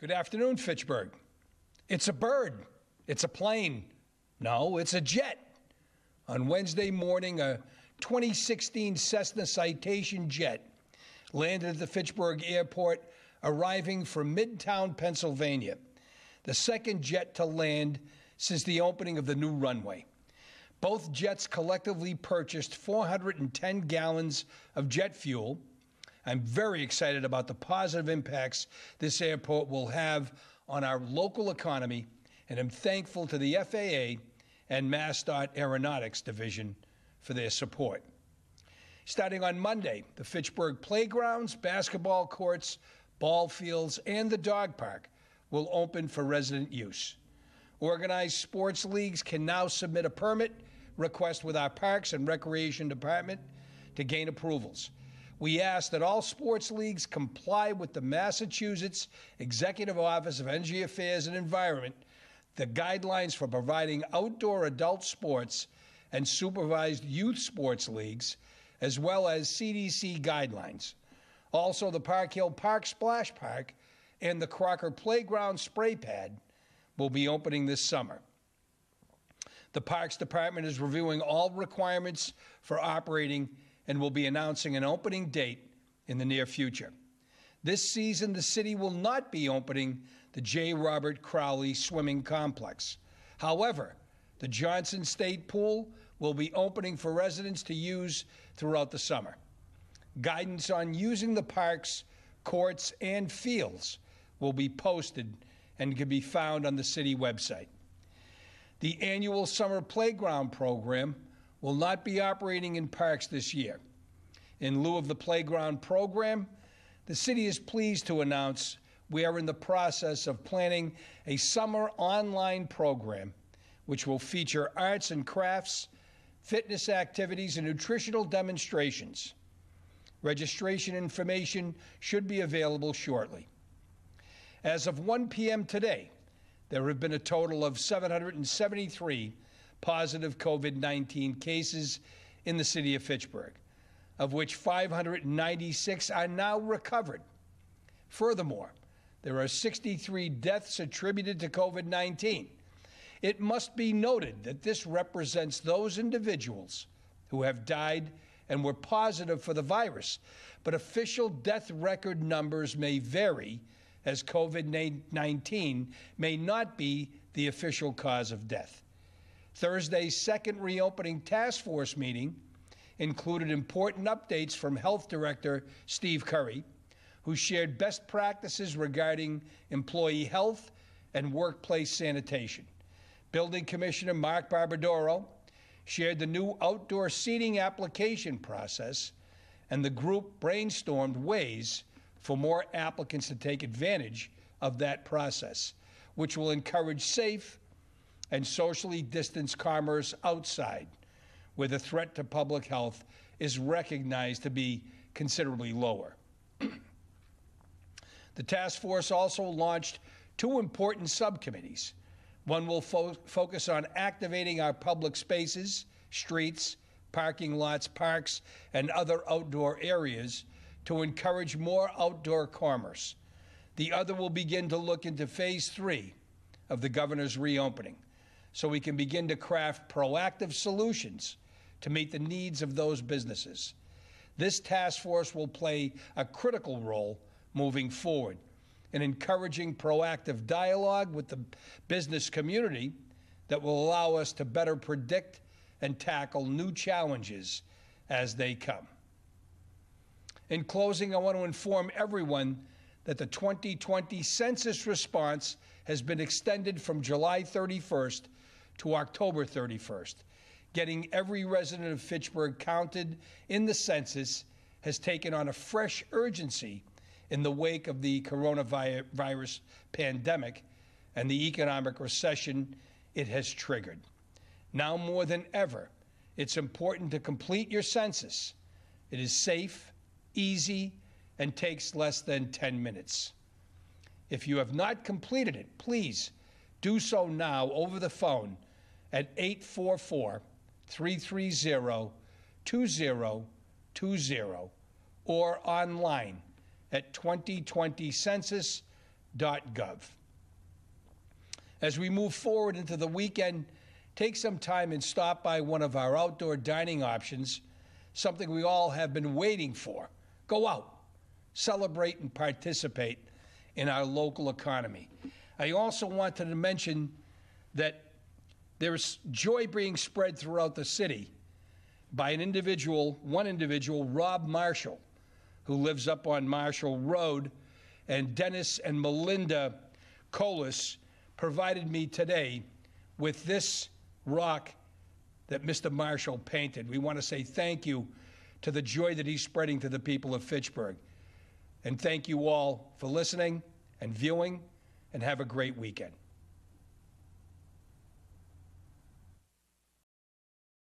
Good afternoon, Fitchburg. It's a bird. It's a plane. No, it's a jet. On Wednesday morning, a 2016 Cessna Citation jet landed at the Fitchburg Airport, arriving from Midtown, Pennsylvania, the second jet to land since the opening of the new runway. Both jets collectively purchased 410 gallons of jet fuel. I'm very excited about the positive impacts this airport will have on our local economy, and I'm thankful to the FAA and MassDOT Aeronautics Division for their support. Starting on Monday, the Fitchburg playgrounds, basketball courts, ball fields, and the dog park will open for resident use. Organized sports leagues can now submit a permit request with our Parks and Recreation Department to gain approvals. We ask that all sports leagues comply with the Massachusetts Executive Office of Energy Affairs and Environment, the guidelines for providing outdoor adult sports and supervised youth sports leagues, as well as CDC guidelines. Also, the Park Hill Park Splash Park and the Crocker Playground Spray Pad will be opening this summer. The Parks Department is reviewing all requirements for operating and will be announcing an opening date in the near future. This season, the city will not be opening the J. Robert Crowley Swimming Complex. However, the Johnson State Pool will be opening for residents to use throughout the summer. Guidance on using the parks, courts, and fields will be posted and can be found on the city website. The annual summer playground program will not be operating in parks this year. In lieu of the playground program, the city is pleased to announce we are in the process of planning a summer online program which will feature arts and crafts, fitness activities, and nutritional demonstrations. Registration information should be available shortly. As of 1 p.m. today, there have been a total of 773 positive COVID-19 cases in the city of Fitchburg, of which 596 are now recovered. Furthermore, there are 63 deaths attributed to COVID-19. It must be noted that this represents those individuals who have died and were positive for the virus, but official death record numbers may vary as COVID-19 may not be the official cause of death. Thursday's second reopening task force meeting included important updates from Health Director Steve Curry, who shared best practices regarding employee health and workplace sanitation. Building Commissioner Mark Barbadoro shared the new outdoor seating application process, and the group brainstormed ways for more applicants to take advantage of that process, which will encourage safe and socially distanced commerce outside, where the threat to public health is recognized to be considerably lower. The task force also launched two important subcommittees. One will focus on activating our public spaces, streets, parking lots, parks, and other outdoor areas to encourage more outdoor commerce. The other will begin to look into phase 3 of the governor's reopening, so we can begin to craft proactive solutions to meet the needs of those businesses. This task force will play a critical role moving forward in encouraging proactive dialogue with the business community that will allow us to better predict and tackle new challenges as they come. In closing, I want to inform everyone that the 2020 census response has been extended from July 31st to October 31st. Getting every resident of Fitchburg counted in the census has taken on a fresh urgency in the wake of the coronavirus pandemic and the economic recession it has triggered. Now more than ever, it's important to complete your census. It is safe, easy, and takes less than 10 minutes. If you have not completed it, please do so now over the phone at 844-330-2020 or online at 2020census.gov. As we move forward into the weekend, take some time and stop by one of our outdoor dining options, something we all have been waiting for. Go out, celebrate, and participate in our local economy. I also wanted to mention that there's joy being spread throughout the city by one individual, Rob Marshall, who lives up on Marshall Road, and Dennis and Melinda Colas provided me today with this rock that Mr. Marshall painted. We want to say thank you to the joy that he's spreading to the people of Fitchburg. And thank you all for listening and viewing, and have a great weekend.